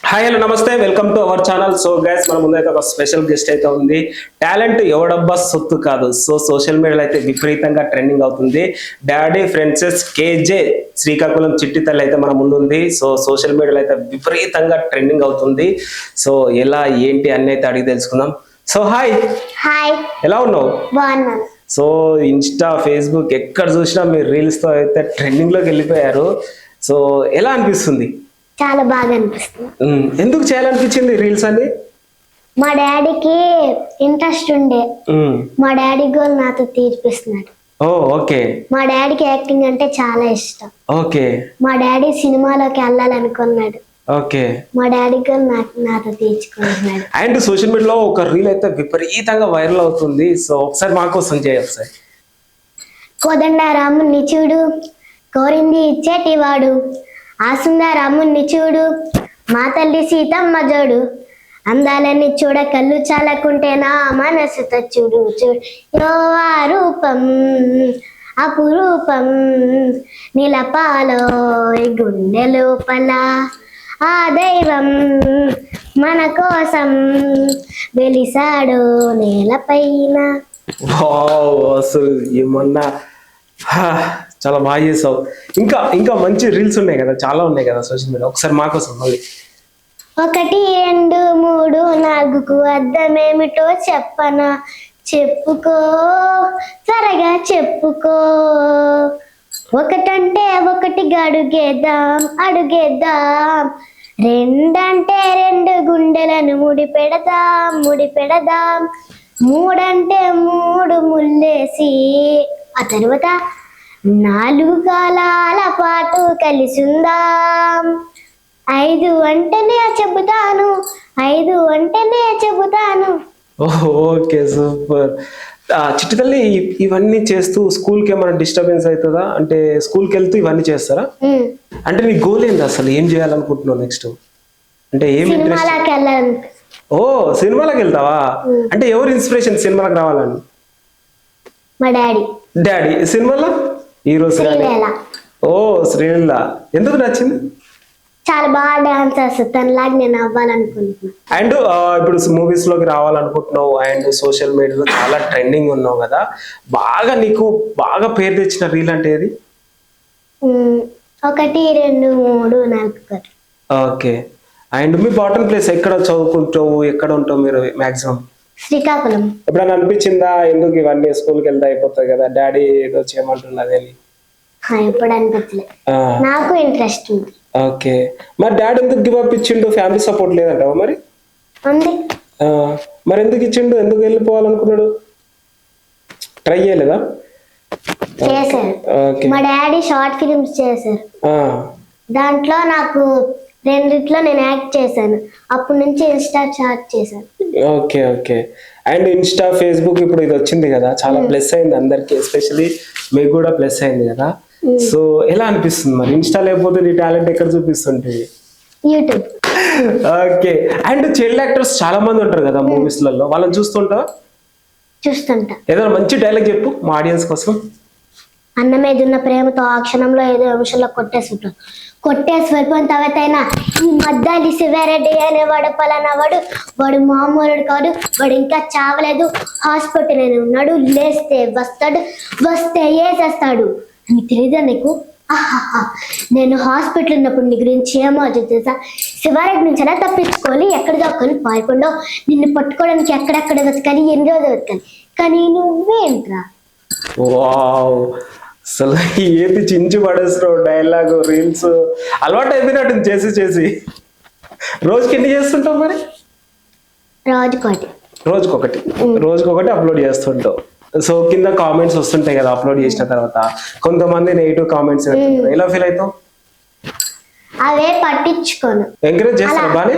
Hi hello నమస్తే welcome to our channel. So guys మన ముందు అయితే ఒక స్పెషల్ గెస్ట్ అయితే ఉంది. టాలెంట్ ఎవడబ్బా సొత్తు కాదు. సో సోషల్ మీడియాలో అయితే విపరీతంగా ట్రెండింగ్ అవుతుంది. డాడీ ఫ్రెండ్సెస్ కేజే శ్రీకాకుళం చిట్టి తల్లి అయితే మన ముందు ఉంది. సో సోషల్ మీడియాలో అయితే విపరీతంగా ట్రెండింగ్ అవుతుంది. సో ఎలా ఏంటి అన్ని అయితే అడిగి తెలుసుకుందాం. సో హాయ్ హాయ్, ఎలా ఉన్నావు? బాగున్నాను. సో ఇన్స్టా ఫేస్బుక్ ఎక్కడ చూసినా మీరు రీల్స్ తో అయితే ట్రెండింగ్ లోకి వెళ్ళిపోయారు. సో ఎలా అనిపిస్తుంది? చాలా బాగా అనిపిస్తుంది. ఎందుకు చేయాలనిపించింది రీల్స్ అని? మా డాడీకి ఇంట్రెస్ట్ ఉండే, మా డాడీ గోల్ నాతో తీర్పిస్తున్నాడు. ఓ ఓకే. మా డాడీకి యాక్టింగ్ అంటే చాలా ఇష్టం. ఓకే. మా డాడీ సినిమాలోకి వెళ్ళాలనుకున్నాడు. ఓకే. మా డాడీ గోల్ నాతో తీర్చుకుంటున్నాడు. అండ్ సోషల్ మీడియాలో ఒక రీల్ అయితే విపరీతంగా వైరల్ అవుతుంది. సో ఒకసారి మా కోసం చేయాలి సార్. కోదండరాముని చూడు, కోరింది ఇచ్చేటివాడు, ఆ సుందరాముని చూడు, మా తల్లి సీతమ్మ జోడు, అందాలని చూడ కళ్ళు చాలకుంటే నా మనసుతో చూడు చూడు, యో ఆ రూపం అపురూపం, నిలపాలో గుండె లోపల ఆ దైవం మన కోసం వెలిసాడు నేలపైన. అసలు ఏమన్నా చాలా బాగా చేసావు. ఇంకా ఇంకా మంచి రీల్స్ ఉన్నాయి కదా, చాలా ఉన్నాయి కదా సోషల్ మీడియా. ఒకసారి మా కోసం మళ్ళీ 1 2 3 4కు అర్థమేమిటో చెప్పనా, చెప్పుకో త్వరగా చెప్పుకో. 1 అంటే 1గా అడుగేద్దాం అడుగేద్దాం, 2 అంటే 2 గుండెలను ముడి పెడదాం ముడి పెడదాం, 3 అంటే 3 ముల్లేసి ఆ తర్వాత 4 కాలాల పాటు కలిసిందాం. 5 అంటేనే చెబుతాను, 5 అంటేనే చెబుతాను. Okay super. చిట్టి తల్లి ఇవన్నీ చేస్తూ స్కూల్కి ఏమైనా డిస్టర్బెన్స్ అవుతుందా? అంటే స్కూల్కి వెళ్తూ ఇవన్నీ చేస్తారా? అంటే నీ గోల్ ఏంది అసలు? ఏం చేయాలనుకుంటున్నావు నెక్స్ట్? అంటే ఏం సినిమాలకు వెళ్ళాలి. ఓ సినిమాలకు వెళ్తావా? అంటే ఎవరు ఇన్స్పిరేషన్ సినిమాలకు రావాలని? మా డాడీ. డాడీ సినిమాలో హీరోస్ కానీ? శ్రీలీల. ఓ శ్రీలీల ఎందుకు నచ్చింది? చాలా బాగా డాన్స్ చేస్తుంది, తనలాగా నేను అవ్వాలనుకుంటున్నాను. అండ్ ఇప్పుడు మూవీస్ లోకి రావాలనుకుంటున్నావు అండ్ సోషల్ మీడియాలో చాలా ట్రెండింగ్ ఉన్నావు కదా, బాగా నీకు బాగా పేరు తెచ్చిన రీల్ అంటే ఏది? 1 2 3 4. Okay. And me bottom place ఎక్కడ చదువుకుంటావు, ఎక్కడ ఉంటావు మీరు మాక్సిమం? శ్రీకాకుళం. ఎప్పుడైనా అనిపించిందా ఎందుకు ఇవన్నీ స్కూల్కి వెళ్తే అయిపోతాయి కదా, డాడీ ఏదో చేయమంటున్నది అని? ఎప్పుడు అనిపించలేదు, నాకు ఇంట్రెస్ట్ ఉంది. ఓకే. మరి డాడీ ఎందుకు గివ్ అప్ ఇచ్చిండు? ఫ్యామిలీ సపోర్ట్ లేదంటావా మరి? ఉంది. మరి ఎందుకు ఇచ్చిండు? ఎందుకు వెళ్ళిపోవాలనుకున్నాడు? ట్రై చేయలేదా? చేశారు. మా డాడీ షార్ట్ ఫిలిమ్స్ చేశారు, దాంట్లో నాకు 2 నేను యాక్ట్ చేశాను. అప్పటి నుంచి ఇన్స్టా స్టార్ట్ చేశాను. Okay okay. And Insta Facebook ఇప్పుడు ఇది వచ్చింది కదా, చాలా ప్లస్ అయింది అందరికి, ఎస్పెషల్లీ మీకు కూడా ప్లస్ అయింది కదా. సో ఎలా అనిపిస్తుంది మరి? ఇన్స్టా లేకపోతే నీ టాలెంట్ ఎక్కడ చూపిస్తుంటుంది? YouTube. Okay. And child actors చాలా మంది ఉంటారు కదా మూవీస్ లలో, వాళ్ళని చూస్తుంటా? చూస్తుంటా. ఏదైనా మంచి డైలాగ్ చెప్పు మా ఆడియన్స్ కోసం. అన్న మీద ఉన్న ప్రేమతో ఆ క్షణంలో ఏదో నిమిషంలో కొట్టేసి వెళ్ళిపోయిన తర్వాత అయినా ఈ మద్దాలి శివారెడ్డి అనేవాడు పలానా వాడు మామూలుడు కాదు, వాడు ఇంకా చావలేదు, హాస్పిటల్ అని ఉన్నాడు, లేస్తే వస్తాడు, వస్తే వేసేస్తాడు అని తెలియదా నీకు? ఆహాహా, నేను హాస్పిటల్ ఉన్నప్పుడు నీ గురించి ఏమో తెలుసా? శివారెడ్డి నుంచి ఎలా తప్పించుకోవాలి, ఎక్కడ దాక్కొని పారిపోండో, నిన్ను పట్టుకోవడానికి ఎక్కడెక్కడ వెతకాలి, ఎన్ని రోజులు వెతకాలి, కానీ నువ్వేంట్రా? వావ్, అసలు ఏది చించి పడేస్తున్నావు డైలాగ్. రీల్స్ అలవాటు అయిపోయినట్టు చేసి చేసి. రోజుకి ఎన్ని చేస్తుంటావు మరి? రోజుకొకటి అప్లోడ్ చేస్తుంటావు. సో కింద కామెంట్స్ వస్తుంటాయి కదా అప్లోడ్ చేసిన తర్వాత, కొంతమంది నెగిటివ్ కామెంట్స్. ఎలా ఫీల్ అవుతావు? అవే పట్టించుకోను. ఎంకరేజ్ చేస్తాను బానే?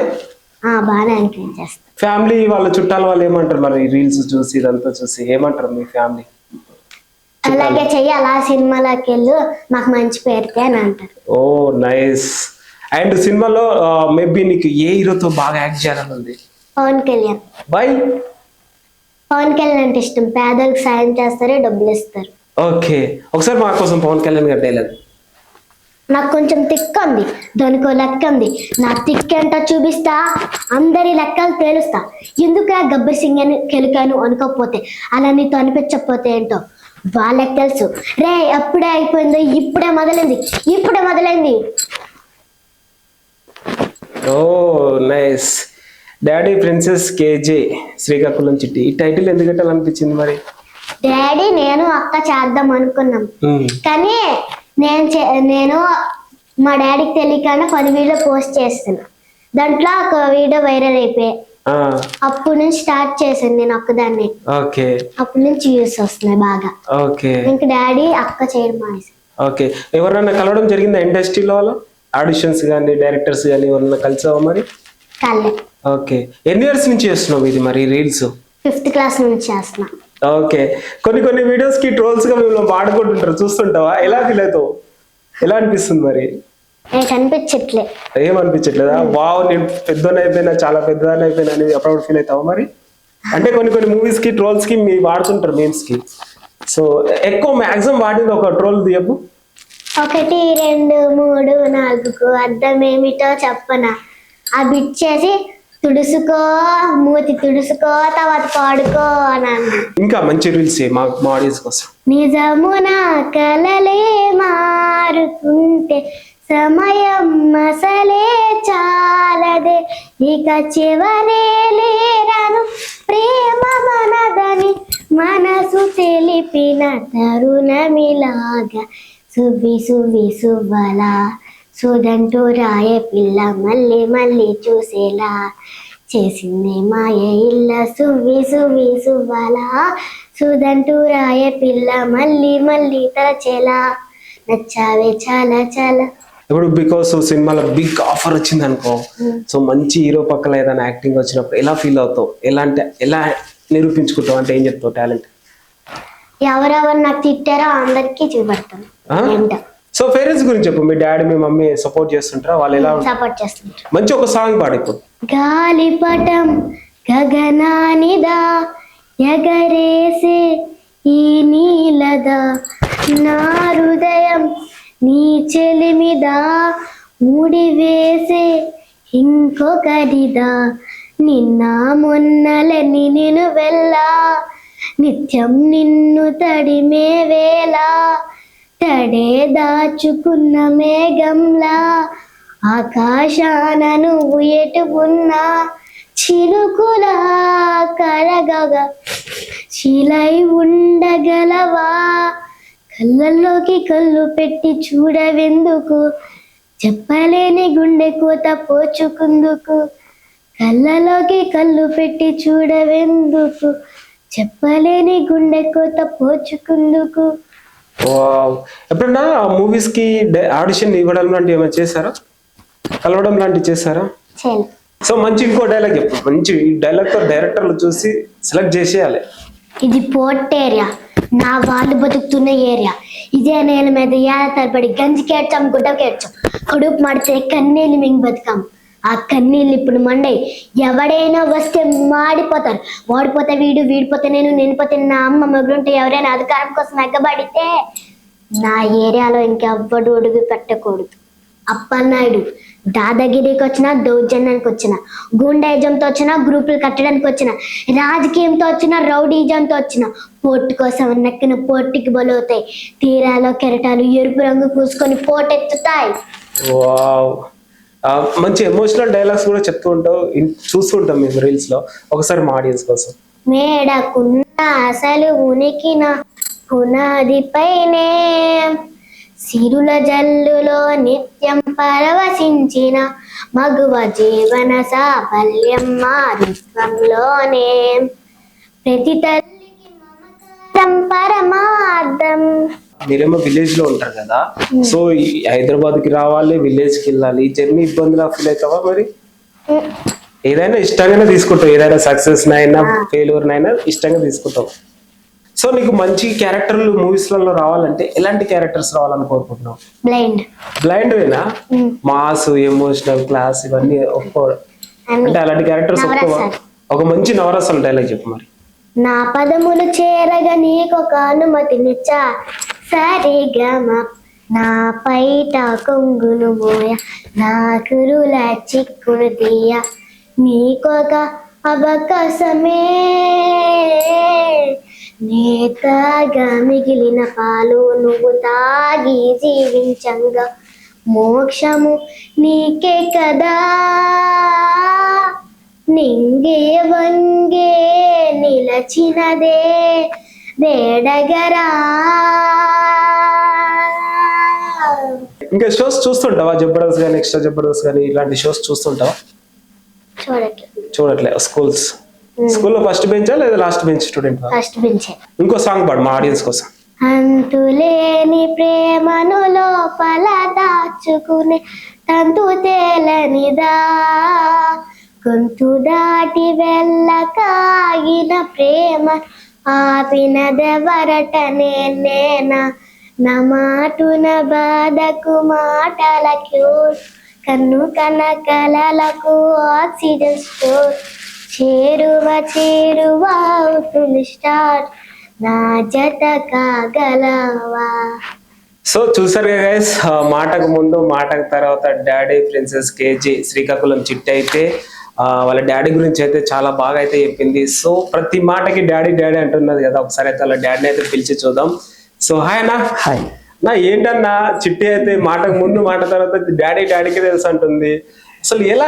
బాగా ఎంకరేజ్ చేస్తాను. ఫ్యామిలీ వాళ్ళ చుట్టాల వాళ్ళు ఏమంటారు మరి రీల్స్ చూసి ఇదంతా చూసి? ఏమంటారు మీ ఫ్యామిలీ? అలాగే చెయ్యి, అలా సినిమాలోకి వెళ్ళు, మాకు మంచి పేరుతే అని అంటారు. ఓ నైస్. అండ్ సినిమాలో మేబీ నీకు ఏ హీరోతో బాగా యాక్ట్ చేయాలని ఉంది? పవన్ కళ్యాణ్. బై పవన్ కళ్యాణ్ అంటే ఇష్టం, పేదలకు సాయం చేస్తారు, డబ్బులు ఇస్తారు. ఓకే. ఒకసారి మా కోసం పవన్ కళ్యాణ్ గారి డైలాగ్. నాకు కొంచెం తిక్క ఉంది, దానికో లెక్క ఉంది. నా తిక్క ఏంటో చూపిస్తా, అందరి లెక్కలు తేలుస్తా. ఎందుకు గబ్బర్ సింగ్ అని కెలికాను అనుకోకపోతే, అలా నీతో అనిపించకపోతే ఏంటో వాళ్ళకి తెలుసు. రే అప్పుడే అయిపోయిందో, ఇప్పుడే మొదలైంది. Oh nice. Daddy princess KJ Srikakulam చిట్టి. ఈ టైటిల్ ఎందుకు పెట్టాలనిపించింది మరి? డాడీ నేను అక్క చేద్దాం అనుకున్నాం, కానీ నేను మా డాడీకి తెలియకుండా 10 వీడియో పోస్ట్ చేస్తున్నా. దాంట్లో ఒక వీడియో వైరల్ అయిపోయాయి. అప్పటి నుంచి స్టార్ట్ చేశాను నేను ఒక్కదాన్ని. ఓకే. అప్పటి నుంచి వ్యూస్ వస్తున్నాయి బాగా. ఓకే. ఇంక డాడీ అక్క చేయడం మానేసి. ఓకే. ఎవరైనా కలవడం జరిగిందా ఇండస్ట్రీలో? వాళ్ళు ఆడిషన్స్ కానీ డైరెక్టర్స్ కానీ ఎవరైనా కలిసావా మరి? కళ్ళే. ఓకే. ఎన్ని ఇయర్స్ నుంచి చేస్తున్నావు ఇది మరి రీల్స్? 5th క్లాస్ నుంచి చేస్తున్నా. ఓకే. కొన్ని వీడియోస్ కి ట్రోల్స్ గా మేము వాడుకుంటుంటారు, చూస్తుంటావా? ఎలా ఫీల్ అవుతావు? ఎలా అనిపిస్తుంది మరి? కనిపించట్లే. ఏమనిపించట్లేదా? వావ్ నేను పెద్దోని అయిపోయినా, చాలా పెద్దదాన్ని అయిపోయినా అని అప్పుడప్పుడు ఫీల్ అవుతావా మరి? అంటే కొన్ని మూవీస్ కి ట్రోల్స్ కి మీ వాడుతుంటారు మీమ్స్ కి. సో ఎక్కువ మాక్సిమం వాడింది ఒక ట్రోల్ చెప్పు. 1 2 3 4కు అర్థం ఏమిటో చెప్పనా? ఆ బిట్ చేసి తుడుసుకో, మూతి తుడుసుకో, తర్వాత పాడుకో అని. ఇంకా మంచి రీల్స్ మా ఆడియన్స్ కోసం. నిజమున కలలే మారుతుంటే సమయం అసలే చాలదే, ఇక చివరే లేరను ప్రేమ మనదని మనసు తెలిపిన తరుణమిలాగా సువ్వలా సుదంటూ రాయే పిల్ల మళ్ళీ చూసేలా చేసింది మాయ ఇల్ల సువ్వలా సుదంటూ రాయే పిల్ల మళ్ళీ తరచేలా నచ్చావే చాలా. ఇప్పుడు బికాస్ సినిమాలో బిగ్ ఆఫర్ వచ్చింది అనుకో, సో మంచి హీరో పక్కన ఏదైనా యాక్టింగ్ వచ్చినప్పుడు ఎలా ఫీల్ అవుతావు? ఎలా నిరూపించుకుంటావు? అంటే ఏం చెప్తావు టాలెంట్? ఎవరెవరు నాకు తిట్టారో అందరికి చూపెడతాను. సో పేరెంట్స్ గురించి చెప్పు. మీ డాడీ మీ మమ్మీ సపోర్ట్ చేస్తుంటారా? వాళ్ళు ఎలా సపోర్ట్ చేస్తుంటారు? మంచి ఒక సాంగ్ పాడిపో. గాలిపటం గగనానిదా ఎగరేసే ఈ నీలదా, నా హృదయం నీ చెలిమిదా ముడివేసే ఇంకొకరిదా, నిన్న మొన్నలని నిన్ను వెళ్ళా నిత్యం నిన్ను తడిమే వేళ, తడే దాచుకున్న మేఘంలా ఆకాశాన నువ్వు ఎటు ఉన్నా చినుకులా కరగగా శిలై ఉండగలవా, కళ్ళల్లోకి కళ్ళు పెట్టి చూడవెందుకు, చెప్పలేని గుండె కోత పోచుకుందుకు, కళ్ళలోకి కళ్ళు పెట్టి చూడవెందుకు, చెప్పలేని గుండె కోత పోచుకుందుకు. ఎప్పుడన్నా మూవీస్ కి ఆడిషన్ ఇవ్వడం లాంటివి ఏమైనా చేశారా? కలవడం లాంటివి చేశారా? సో మంచి ఇంకో డైలాగ్ చెప్పు. మంచి డైలాగ్ తో డైరెక్టర్లు చూసి సెలెక్ట్ చేసేయాలి. ఇది పోర్ట్ ఏరియా, నా వాళ్ళు బతుకుతున్న ఏరియా. ఇదే నేల మీద ఏళ్ళ తరబడి గంజి కేడ్చాం, గుడ్డ కేడ్చాం, కడుపు మడితే కన్నీళ్ళు మింగి బతుకాం. ఆ కన్నీళ్ళు ఇప్పుడు మండయి. ఎవడైనా వస్తే మాడిపోతారు. వాడిపోతే వీడిపోతే నేను పోతే నా అమ్మ మొగులుంటే ఎవరైనా అధికారం కోసం ఎగ్గబడితే నా ఏరియాలో ఇంకెవ్వడు అడుగు పెట్టకూడదు. అప్పన్నాయుడు దాదాగిరికి వచ్చినా, దౌర్జన్యానికి వచ్చిన, గుండాయిజంతో వచ్చిన, గ్రూపులు కట్టడానికి వచ్చిన, రాజకీయంతో వచ్చిన, రౌడీజంతో వచ్చిన, పోర్టు కోసం నెక్కిన పోర్టుకి బలవుతాయి. తీరాలో కెరటాలు ఎరుపు రంగు పూసుకొని పోటెత్తుతాయి. మంచి ఎమోషనల్ డైలాగ్స్ కూడా చెప్తూ ఉంటావు, చూస్తుంటాం మేము రీల్స్ లో. ఒకసారి మా ఆడియన్స్ కోసం. మేడకున్న అసలు ఉనికిన పునాదిపైనే సిరుల జల్లులో నిత్యం పరవశించిన మగువ జీవన సాఫల్యం మారుత్వంలోనే, ప్రతి తల్లికి మమకారం పరమార్థం. మీరేమో విలేజ్ లో ఉంటారు కదా, సో హైదరాబాద్ కి రావాలి, విలేజ్ కి వెళ్ళాలి, ఈ జర్నీ ఇబ్బందిగా ఫీల్ అవుతావా మరి? ఏదైనా ఇష్టంగానే తీసుకుంటావు, ఏదైనా సక్సెస్ నైనా ఫెయిల్యూర్ నైనా ఇష్టంగా తీసుకుంటావు. సో నీకు మంచి క్యారెక్టర్లు మూవీస్ లలో రావాలంటే ఎలాంటి క్యారెక్టర్స్ రావాలని కోరుకుంటున్నావు? బ్లైండ్ వేనా? మాస్, ఎమోషనల్, క్లాస్ ఇవన్నీ ఒప్పుకోవడం అంటే అలాంటి క్యారెక్టర్స్ ఒప్పుకోవా? ఒక మంచి నవరసాల డైలాగ్ చెప్పు మరి. నా పదములు చేరగా నీకొక అనుమతినిచ్చా, సరిగమ నా పైట కొంగును మోయ నా కురుల చిక్కును తీయ నీకొక అవకాశమే నేతగా మిగిలిన పాలు నువ్వు తాగి జీవించంగా మోక్షము నీకే కదా నింగే వంగే నిలచినదే వేడగరా. ఇంకా షోస్ చూస్తుంటావా? జబర్దస్త్ కానీ ఎక్స్ట్రా జబర్దస్త్ కానీ ఇలాంటి షోస్ చూస్తుంటావా? చూడట్లే. స్కూల్లో ఫస్ట్ బెంచా లేదా last bench student? First bench. ఇంకో సాంగ్ పాడు మా ఆడియన్స్ కోసం. అంతులేని ప్రేమను లోపల దాచుకునే తంతు తేలనిదా గొంతు దాటి వెళ్ళకాగిన ప్రేమ ఆపినదెవరట నేనా నా మాటున బాధకు మాటలకు కన్ను కన్న కలలకు ఆక్సిజన్ స్టోర్ చేరువ అవుతుంది స్టార్ట్ నా జత కాగలవా. సో చూసారు గైస్, మాటకు ముందు మాటకు తర్వాత డాడీ ప్రిన్సెస్ కేజీ శ్రీకాకుళం చిట్టి అయితే వాళ్ళ డాడీ గురించి అయితే చాలా బాగా అయితే చెప్పింది. సో ప్రతి మాటకి డాడీ డాడీ అంటున్నది కదా, ఒకసారి అయితే వాళ్ళ డాడీని అయితే పిలిచి చూద్దాం. సో హాయ్ అన్న. హాయ్ నా ఏంటన్నా చిట్టి అయితే మాటకు ముందు మాట తర్వాత డాడీకి తెలుసు అంటుంది. అసలు ఎలా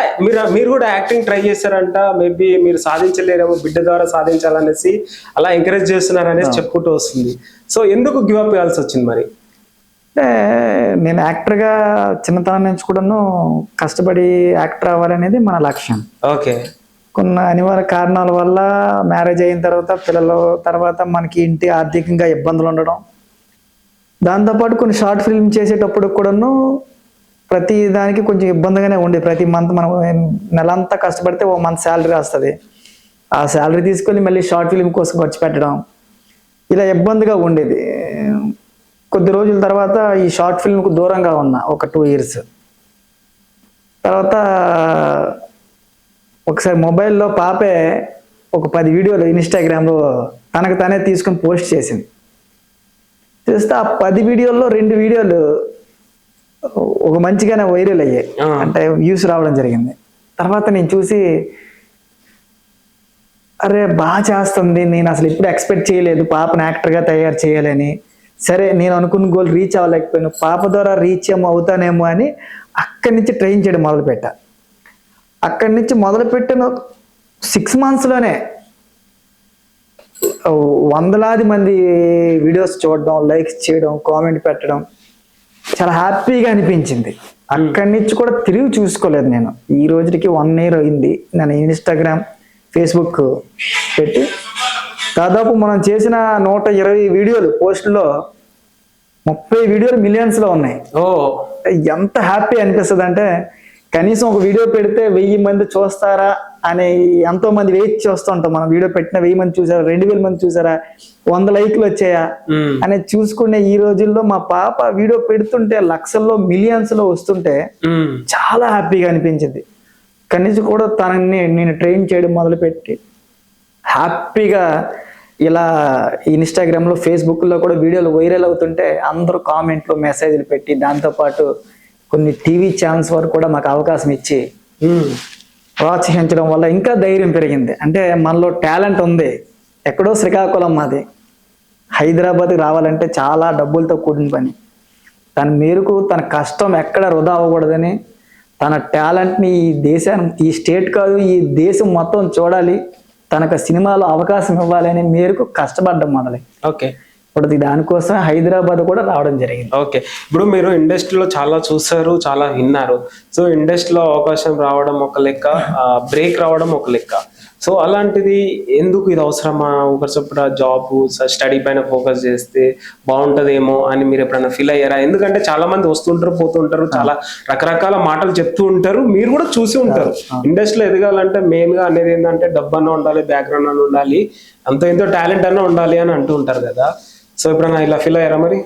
మీరు కూడా యాక్టింగ్ ట్రై చేశారంట, మేబీ మీరు సాధించలేరేమో, బిడ్డ ద్వారా సాధించాలనేసి అలా ఎంకరేజ్ చేస్తున్నారనేసి చెప్పుకుంటూ వస్తుంది. సో ఎందుకు గివ్ అప్ చేయాల్సి వచ్చింది మరి? అంటే నేను యాక్టర్గా చిన్నతనం నుంచి కూడాను కష్టపడి యాక్టర్ అవ్వాలనేది మన లక్ష్యం. ఓకే. కొన్ని అనివార్య కారణాల వల్ల మ్యారేజ్ అయిన తర్వాత పిల్లల తర్వాత మనకి ఇంటి ఆర్థికంగా ఇబ్బందులు ఉండడం, దాంతోపాటు కొన్ని షార్ట్ ఫిల్మ్ చేసేటప్పుడు కూడాను ప్రతి దానికి కొంచెం ఇబ్బందిగానే ఉండే. ప్రతి మంత్ మనం నెలంతా కష్టపడితే ఓ మంత్ శాలరీ వస్తుంది, ఆ శాలరీ తీసుకొని మళ్ళీ షార్ట్ ఫిల్మ్ కోసం ఖర్చు పెట్టడం, ఇలా ఇబ్బందిగా ఉండేది. కొద్ది రోజుల తర్వాత ఈ షార్ట్ ఫిల్మ్కు దూరంగా ఉన్నా ఒక 2 years. తర్వాత ఒకసారి మొబైల్లో పాపే ఒక 10 వీడియోలు ఇన్స్టాగ్రామ్లో తనకు తానే తీసుకొని పోస్ట్ చేసింది. చేస్తే ఆ 10 వీడియోల్లో 2 వీడియోలు ఒక మంచిగానే వైరల్ అయ్యాయి, అంటే వ్యూస్ రావడం జరిగింది. తర్వాత నేను చూసి అరే బాగా చేస్తుంది, నేను అసలు ఇప్పుడు ఎక్స్పెక్ట్ చేయలేదు పాపను యాక్టర్గా తయారు చేయాలని. సరే నేను అనుకున్న గోల్ రీచ్ అవ్వలేకపోయాను, పాప ద్వారా రీచ్ అవుతానేమో అని అక్కడి నుంచి ట్రైన్ చేయడం మొదలుపెట్టా. అక్కడి నుంచి మొదలుపెట్టిన 6 monthsలోనే వందలాది మంది వీడియోస్ చూడడం, లైక్స్ చేయడం, కామెంట్ పెట్టడం చాలా హ్యాపీగా అనిపించింది. అక్కడి నుంచి కూడా తిరిగి చూసుకోలేదు నేను. ఈ రోజుకి 1 year అయింది నేను ఇన్స్టాగ్రామ్ ఫేస్బుక్ పెట్టి. దాదాపు మనం చేసిన 120 వీడియోలు పోస్టుల్లో 30 వీడియోలు మిలియన్స్లో ఉన్నాయి. ఎంత హ్యాపీ అనిపిస్తుంది అంటే, కనీసం ఒక వీడియో పెడితే 1000 మంది చూస్తారా అని ఎంతో మంది వెయిట్ చేస్తూ ఉంటాం. మనం వీడియో పెట్టిన 1000 మంది చూసారా, 2000 మంది చూసారా, 100 లైక్లు వచ్చాయా అనేది చూసుకునే ఈ రోజుల్లో మా పాప వీడియో పెడుతుంటే లక్షల్లో మిలియన్స్లో వస్తుంటే చాలా హ్యాపీగా అనిపించింది. కనీసం కూడా తనని నేను ట్రైన్ చేయడం మొదలుపెట్టి హ్యాపీగా ఇలా ఇన్స్టాగ్రామ్లో ఫేస్బుక్లో కూడా వీడియోలు వైరల్ అవుతుంటే అందరూ కామెంట్లు మెసేజ్లు పెట్టి, దాంతోపాటు కొన్ని టీవీ ఛానల్స్ వరకు కూడా మాకు అవకాశం ఇచ్చి ప్రోత్సహించడం వల్ల ఇంకా ధైర్యం పెరిగింది. అంటే మనలో టాలెంట్ ఉంది. ఎక్కడో శ్రీకాకుళం మాది, హైదరాబాద్కి రావాలంటే చాలా డబ్బులతో కూడిన పని. తన మేరకు తన కష్టం ఎక్కడ వృధా అవ్వకూడదని, తన టాలెంట్ని ఈ దేశాన్ని, ఈ స్టేట్ కాదు ఈ దేశం మొత్తం చూడాలి, తనకు సినిమాలో అవకాశం ఇవ్వాలని మేరకు కష్టపడడం మొదలై. ఓకే. ఇప్పుడు దానికోసం హైదరాబాద్ కూడా రావడం జరిగింది. ఓకే. ఇప్పుడు మీరు ఇండస్ట్రీలో చాలా చూసారు, చాలా విన్నారు. సో ఇండస్ట్రీలో అవకాశం రావడం ఒక లెక్క, బ్రేక్ రావడం ఒక లెక్క. సో అలాంటిది ఎందుకు ఇది అవసరమా? ఒకరి చొప్పున జాబ్ స్టడీ పైన ఫోకస్ చేస్తే బాగుంటదేమో అని మీరు ఎప్పుడైనా ఫీల్ అయ్యారా? ఎందుకంటే చాలా మంది వస్తుంటారు, పోతుంటారు, చాలా రకరకాల మాటలు చెప్తూ ఉంటారు, మీరు కూడా చూసి ఉంటారు. ఇండస్ట్రీలో ఎదగాలంటే మెయిన్ గా అనేది ఏంటంటే డబ్బు అన్న ఉండాలి, బ్యాక్గ్రౌండ్ అన్న ఉండాలి, ఎంతో టాలెంట్ అన్న ఉండాలి అని అంటూ ఉంటారు కదా. సో ఎప్పుడైనా ఇలా ఫీల్ అయ్యారా మరి?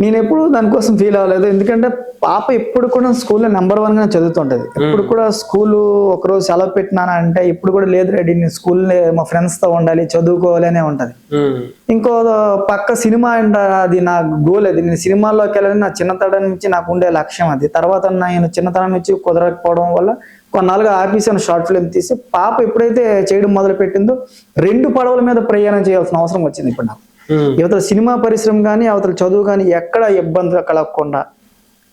నేను ఎప్పుడు దానికోసం ఫీల్ అవ్వలేదు, ఎందుకంటే పాప ఎప్పుడు కూడా స్కూల్లో నెంబర్ 1 గా చదువుతుంటది. ఎప్పుడు కూడా స్కూల్ ఒకరోజు సెలవు పెట్టినానా అంటే ఇప్పుడు కూడా లేదు రెడీ, నేను స్కూల్ మా ఫ్రెండ్స్ తో ఉండాలి, చదువుకోవాలి అనే ఉంటది. ఇంకో పక్క సినిమా అంట, అది నా గోల్. అది నేను సినిమాల్లోకి వెళ్ళాలని నా చిన్నతనం నుంచి నాకు ఉండే లక్ష్యం అది. తర్వాత నేను చిన్నతనం నుంచి కుదరకపోవడం వల్ల కొన్నాళ్ళుగా ఆపేసాను షార్ట్ ఫిల్మ్ తీసి. పాప ఎప్పుడైతే చేయడం మొదలు పెట్టిందో 2 పడవల మీద ప్రయాణం చేయాల్సిన అవసరం వచ్చింది ఇప్పుడు నాకు. యువతల సినిమా పరిశ్రమ కానీ అవతల చదువు కానీ ఎక్కడ ఇబ్బందులు కలగకుండా.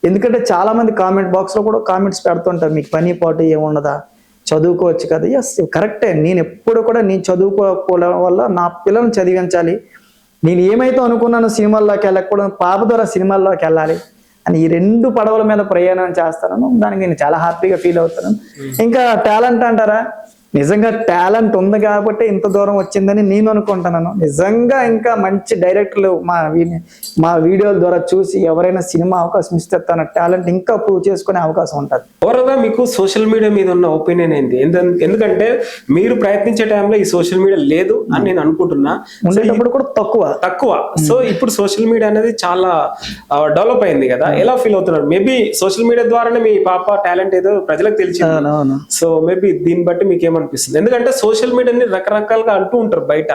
ఎందుకంటే చాలా మంది కామెంట్ బాక్స్ లో కూడా కామెంట్స్ పెడుతుంటారు, మీకు పని పాటు ఏముండదా, చదువుకోవచ్చు కదా. ఎస్ కరెక్టే, నేను ఎప్పుడు కూడా నేను చదువుకోవడం వల్ల నా పిల్లల్ని చదివించాలి, నేను ఏమైతే అనుకున్నానో సినిమాల్లోకి వెళ్ళకూడదు, పాప ద్వారా సినిమాల్లోకి వెళ్ళాలి అని ఈ 2 పడవల మీద ప్రయాణం చేస్తాను. దానికి నేను చాలా హ్యాపీగా ఫీల్ అవుతాను. ఇంకా టాలెంట్ అంటారా, నిజంగా టాలెంట్ ఉంది కాబట్టి ఇంత దూరం వచ్చిందని నేను అనుకుంటున్నాను. నిజంగా ఇంకా మంచి డైరెక్టర్లు మా వీడియోల ద్వారా చూసి ఎవరైనా సినిమా అవకాశం ఇస్తే తన టాలెంట్ ఇంకా ప్రూవ్ చేసుకునే అవకాశం ఉంటుంది. ఓవరాల్గా మీకు సోషల్ మీడియా మీద ఉన్న ఒపీనియన్ ఏంటి? ఎందుకంటే మీరు ప్రయత్నించే టైంలో ఈ సోషల్ మీడియా లేదు అని నేను అనుకుంటున్నా, ఉండేటప్పుడు కూడా తక్కువ. సో ఇప్పుడు సోషల్ మీడియా అనేది చాలా డెవలప్ అయింది కదా, ఎలా ఫీల్ అవుతున్నారు? మేబీ సోషల్ మీడియా ద్వారానే మీ పాప టాలెంట్ ఏదో ప్రజలకు తెలిసింది. సో మేబీ దీన్ని బట్టి మీకు ఏమనిపిస్తుంది? ఎందుకంటే సోషల్ మీడియాని రకరకాలుగా అంటూ ఉంటారు బయట,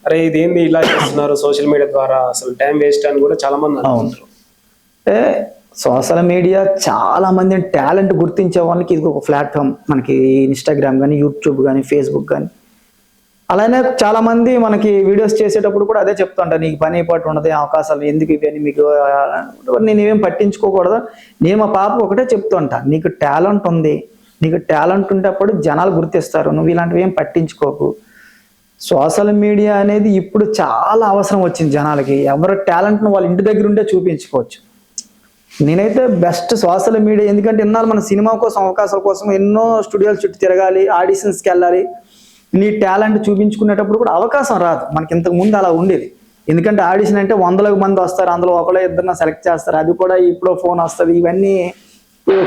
అరే ఇదేంది ఇలా చేస్తున్నారు సోషల్ మీడియా ద్వారా, అసలు టైం వేస్ట్ అని కూడా చాలా మంది అనుకుంటారు. సోషల్ మీడియా చాలా మంది టాలెంట్ గుర్తించే వాళ్ళకి ఇది ఒక ప్లాట్ఫామ్. మనకి ఇన్స్టాగ్రామ్ కానీ, యూట్యూబ్ కానీ, ఫేస్బుక్ కానీ. అలానే చాలా మంది మనకి వీడియోస్ చేసేటప్పుడు కూడా అదే చెప్తుంటారు, నీకు పని పాటు ఉండదు, అవకాశాలు ఎందుకు ఇవన్నీ మీకు. నేను ఏం పట్టించుకోకూడదు. నేను మా పాప ఒకటే చెప్తుంటా, నీకు టాలెంట్ ఉంది, నీకు టాలెంట్ ఉంటేప్పుడు జనాలు గుర్తిస్తారు, నువ్వు ఇలాంటివి ఏం పట్టించుకోకు. సోషల్ మీడియా అనేది ఇప్పుడు చాలా అవసరం వచ్చింది జనాలకి. ఎవరి టాలెంట్ను వాళ్ళ ఇంటి దగ్గర ఉంటే చూపించుకోవచ్చు. నేనైతే బెస్ట్ సోషల్ మీడియా, ఎందుకంటే ఇన్నాళ్ళు మన సినిమా కోసం అవకాశాల కోసం ఎన్నో స్టూడియోల చుట్టూ తిరగాలి, ఆడిషన్స్కి వెళ్ళాలి. నీ టాలెంట్ చూపించుకునేటప్పుడు కూడా అవకాశం రాదు. మనకి ఇంతకు ముందు అలా ఉండేది. ఎందుకంటే ఆడిషన్ అంటే 100 మంది వస్తారు, అందులో ఒకళ్ళో ఇద్దరిని సెలెక్ట్ చేస్తారు, అది కూడా ఇప్పుడు ఫోన్ వస్తుంది, ఇవన్నీ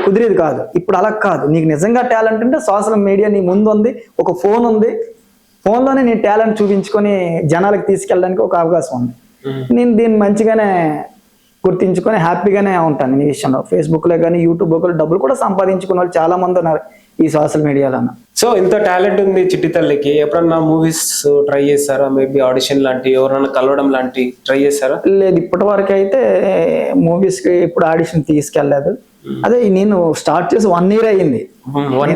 కుదిరేది కాదు. ఇప్పుడు అలా కాదు, నీకు నిజంగా టాలెంట్ ఉంటే సోషల్ మీడియా నీ ముందు ఉంది, ఒక ఫోన్ ఉంది, ఫోన్లోనే నీ టాలెంట్ చూపించుకొని జనాలకు తీసుకెళ్ళడానికి ఒక అవకాశం ఉంది. నేను దీన్ని మంచిగానే గుర్తించుకొని హ్యాపీగానే ఉంటాను ఈ విషయంలో. ఫేస్బుక్లో కానీ యూట్యూబ్లో డబ్బులు కూడా సంపాదించుకున్న వాళ్ళు చాలా మంది ఉన్నారు ఈ సోషల్ మీడియాలో. సో ఇంత టాలెంట్ ఉంది చిట్టి తల్లికి, ఎప్పుడన్నా మూవీస్ ట్రై చేస్తారా? మేబీ ఆడిషన్ లాంటి, ఎవరైనా కలవడం లాంటి ట్రై చేస్తారా? లేదు, ఇప్పటి వరకు అయితే మూవీస్కి ఇప్పుడు ఆడిషన్ తీసుకెళ్ళలేదు. అదే నేను స్టార్ట్ చేసి 1 year అయ్యింది. 1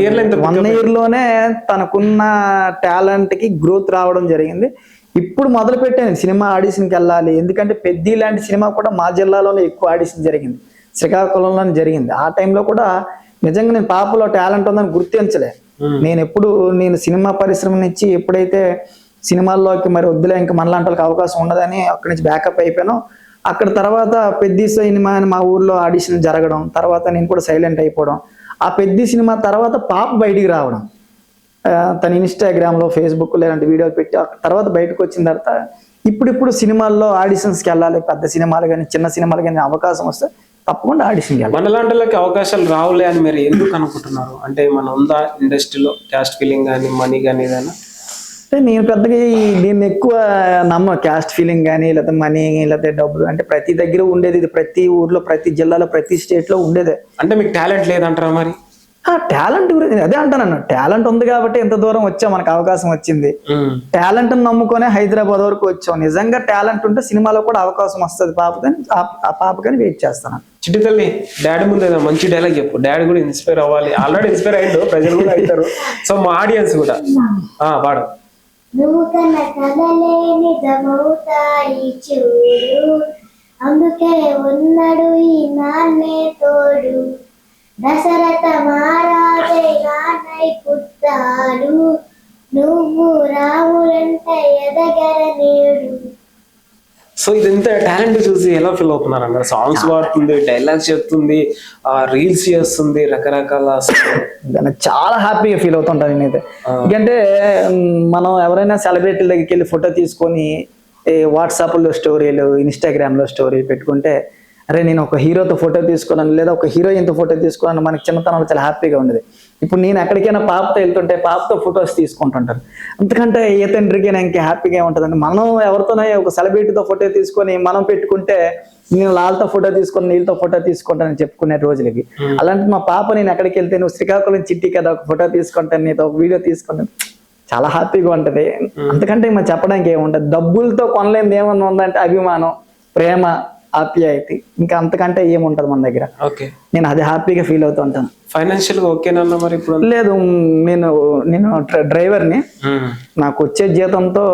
year లోనే తనకున్న టాలెంట్ కి గ్రోత్ రావడం జరిగింది. ఇప్పుడు మొదలు పెట్టాను సినిమా ఆడిషన్కి వెళ్ళాలి, ఎందుకంటే పెద్ది లాంటి సినిమా కూడా మా జిల్లాలోనే ఎక్కువ ఆడిషన్ జరిగింది, శ్రీకాకుళంలోనే జరిగింది. ఆ టైంలో కూడా నిజంగా నేను పాపలో టాలెంట్ ఉందని గుర్తించలే. నేను సినిమా పరిశ్రమ నుంచి ఎప్పుడైతే సినిమాల్లోకి మరి వద్దులే ఇంకా మనలాంటి వాళ్ళకి అవకాశం ఉండదని అక్కడి నుంచి బ్యాకప్ అయిపోయాను. అక్కడ తర్వాత పెద్ది సినిమా అని మా ఊర్లో ఆడిషన్ జరగడం, తర్వాత నేను కూడా సైలెంట్ అయిపోవడం. ఆ పెద్ది సినిమా తర్వాత పాప బయటికి రావడం, తన ఇన్స్టాగ్రామ్లో, ఫేస్బుక్లో ఇలాంటి వీడియోలు పెట్టి తర్వాత బయటకు వచ్చిన తర్వాత ఇప్పుడు సినిమాల్లో ఆడిషన్స్కి వెళ్ళాలి, పెద్ద సినిమాలు కానీ చిన్న సినిమాలు కానీ అవకాశం వస్తే తప్పకుండా ఆడిషన్కి వెళ్ళాలి. మనలాంటి వాళ్ళకి అవకాశాలు రావులే అని మీరు ఎందుకు అనుకుంటున్నారు? అంటే మన ఉందా ఇండస్ట్రీలో క్యాస్ట్ ఫీలింగ్ కానీ, మనీ కానీ ఏదైనా? అంటే నేను పెద్దగా దీన్ని ఎక్కువ క్యాస్ట్ ఫీలింగ్ కానీ లేదా మనీ లేదా డబ్బులు అంటే ప్రతి దగ్గర ఉండేది. ఇది ప్రతి ఊర్లో, ప్రతి జిల్లాలో, ప్రతి స్టేట్ లో ఉండేదే. అంటే మీకు టాలెంట్ లేదంటారా మరి? టాలెంట్ గురించి అదే అంటాను, టాలెంట్ ఉంది కాబట్టి ఎంత దూరం వచ్చాం, మనకు అవకాశం వచ్చింది. టాలెంట్ నమ్ముకొనే హైదరాబాద్ వరకు వచ్చాం. నిజంగా టాలెంట్ ఉంటే సినిమాలో కూడా అవకాశం వస్తుంది పాపకని, ఆ పాపకని వెయిట్ చేస్తాను. చిట్టి తల్లి, డాడీ ముందు ఏదో మంచి డైలాగ్ చెప్పు, డాడీ కూడా ఇన్స్పైర్ అవ్వాలి. ఆల్రెడీ ఇన్స్పైర్ అయ్యిండు, ప్రజలు కూడా అవుతారు. సో మా ఆడియన్స్ కూడా వాడు నూతన కలలే నిజమవుతాయి చూడు, అందుకే ఉన్నాడు ఈ నాన్నే తోడు, దశరథ మహారాజే నాన్నై పుట్టాడు, నువ్వు రాములంటే ఎదగర నేడు. సో ఇదంతా టాలెంట్ చూసి ఎలా ఫీల్ అవుతున్నారు అన్న? సాంగ్స్ పాడుతుంది, డైలాగ్స్ చెప్తుంది, రీల్స్ చేస్తుంది, రకరకాల. చాలా హ్యాపీగా ఫీల్ అవుతుంటాను నేనైతే. ఎందుకంటే మనం ఎవరైనా సెలబ్రిటీల దగ్గరికి వెళ్ళి ఫోటో తీసుకొని వాట్సాప్లో స్టోరీలు, ఇన్స్టాగ్రామ్లో స్టోరీలు పెట్టుకుంటే అరే నేను ఒక హీరోతో ఫోటో తీసుకున్నాను లేదా ఒక హీరోయిన్తో ఫోటో తీసుకున్నాను, మనకి చిన్నతనంలో చాలా హ్యాపీగా ఉండేది. ఇప్పుడు నేను ఎక్కడికైనా పాపతో వెళ్తుంటే పాపతో ఫొటోస్ తీసుకుంటుంటారు. అంతకంటే ఏ తండ్రికైనా ఇంకా హ్యాపీగా ఉంటుందండి. మనం ఎవరితోనే ఒక సెలబ్రిటీతో ఫోటో తీసుకొని మనం పెట్టుకుంటే నేను వాళ్ళతో ఫోటో తీసుకొని నీళ్ళతో ఫోటో తీసుకుంటానని చెప్పుకునే రోజులకి. అలాంటి మా పాప నేను ఎక్కడికి వెళ్తే నువ్వు శ్రీకాకుళం చిట్టి కదా ఒక ఫోటో తీసుకుంటాను, నీతో ఒక వీడియో తీసుకుంటాను, చాలా హ్యాపీగా ఉంటది. అంతకంటే మనం చెప్పడానికి ఏముంటది. డబ్బులతో కొనలేనిది ఏమన్నా ఉందంటే అభిమానం, ప్రేమ, ఆప్యాయత, ఇంకా అంతకంటే ఏముంటది మన దగ్గర. ఓకే, నేను అది హ్యాపీగా ఫీల్ అవుతూ ఉంటాను. ఫైనాన్షియల్ గా ఓకేనన్నా మరి ఇప్పుడు? లేదు, నేను డ్రైవర్ని. నాకు వచ్చే జీతంతో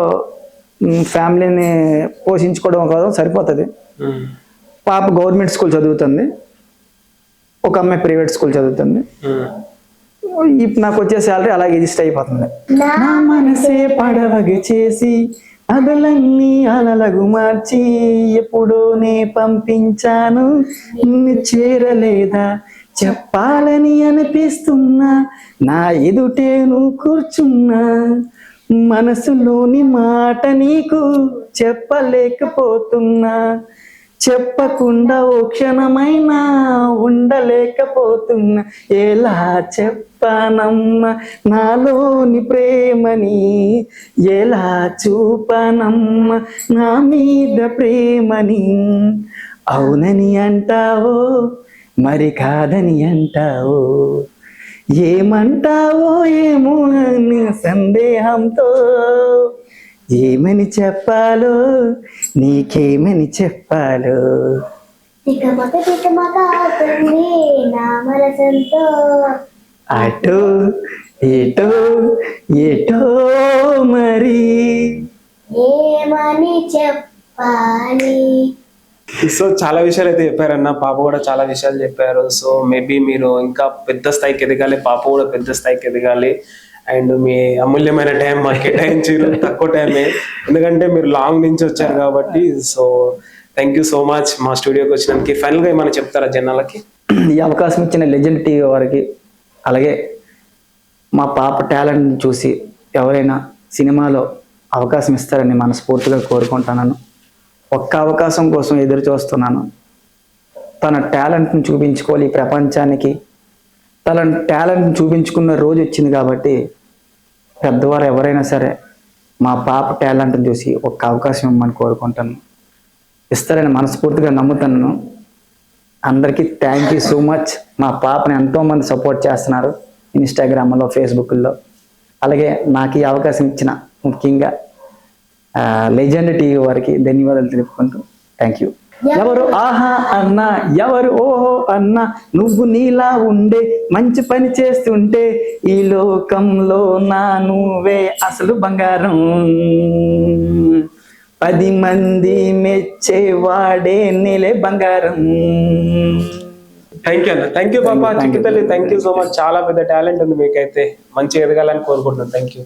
ఫ్యామిలీని పోషించుకోవడం కోసం సరిపోతుంది. పాప గవర్నమెంట్ స్కూల్ చదువుతుంది, ఒక అమ్మాయి ప్రైవేట్ స్కూల్ చదువుతుంది. ఇప్పుడు నాకు వచ్చే శాలరీ అలాగే అడ్జస్ట్ అయిపోతుంది. నా మనసే పడవగా చేసి అదలన్నీ అలలగు మార్చి ఎప్పుడోనే పంపించాను, నిన్ను చేరలేదా చెప్పాలని అనిపిస్తున్నా, నా ఎదుటే నువ్వు కూర్చున్నా, మనసులోని మాట నీకు చెప్పలేకపోతున్నా, చెప్పకుండా ఓ క్షణమైనా ఉండలేకపోతున్నా, ఎలా చెప్పనమ్మా నాలోని ప్రేమని, ఎలా చూపనమ్మా నా మీద ప్రేమని, అవునని అంటావో మరి కాదని అంటావో, ఏమంటావో ఏమో అని సందేహంతో, ఏమని చెప్పాలో నీకేమని చెప్పాలో, తికమక అవుతుంది నా మనసంతో, అటో ఏటో ఏటో మరి ఏమని చెప్పాలి. సో చాలా విషయాలు అయితే చెప్పారన్న, పాప కూడా చాలా విషయాలు చెప్పారు. సో మేబీ మీరు ఇంకా పెద్ద స్థాయికి ఎదగాలి, పాప కూడా పెద్ద స్థాయికి ఎదగాలి. అండ్ మీ అమూల్యమైన టైం మాకు కేటాయించారు, తక్కువ టైమే, ఎందుకంటే మీరు లాంగ్ నుంచి వచ్చారు కాబట్టి. So thank you so much మా స్టూడియోకి వచ్చినందుకు. ఫైనల్ గా ఏమైనా చెప్తారా జనాలకి? ఈ అవకాశం ఇచ్చిన లెజెండ్ టీవీ వారికి, అలాగే మా పాప టాలెంట్ చూసి ఎవరైనా సినిమాలో అవకాశం ఇస్తారని మనస్ఫూర్తిగా కోరుకుంటున్నాను. ఒక్క అవకాశం కోసం ఎదురు చూస్తున్నాను. తన టాలెంట్ని చూపించుకోవాలి ప్రపంచానికి. తన టాలెంట్ని చూపించుకున్న రోజు వచ్చింది కాబట్టి పెద్దవారు ఎవరైనా సరే మా పాప టాలెంట్ని చూసి ఒక్క అవకాశం ఇవ్వమని కోరుకుంటాను. ఇస్తారని మనస్ఫూర్తిగా నమ్ముతాను. అందరికీ థ్యాంక్ యూ సో మచ్. మా పాపని ఎంతోమంది సపోర్ట్ చేస్తున్నారు ఇన్స్టాగ్రామ్లో, ఫేస్బుక్లో. అలాగే నాకు ఈ అవకాశం ఇచ్చిన ముఖ్యంగా లెజెండ్ టీవీ వారికి ధన్యవాదాలు తెలుపుకుంటూ థ్యాంక్ యూ. ఎవరు ఆహా అన్నా, ఎవరు ఓహో అన్నా, నువ్వు నీలా ఉండే మంచి పని చేస్తుంటే ఈ లోకంలో నా నువ్వే అసలు బంగారం, 10 మంది మెచ్చేవాడే నీలే బంగారం. థ్యాంక్ యూ అన్న, థ్యాంక్ యూ పాప, చిక్కి తల్లి, థ్యాంక్ యూ సో మచ్. చాలా పెద్ద టాలెంట్ ఉంది మీకైతే, మంచిగా ఎదగాలని కోరుకుంటున్నాను. Thank you.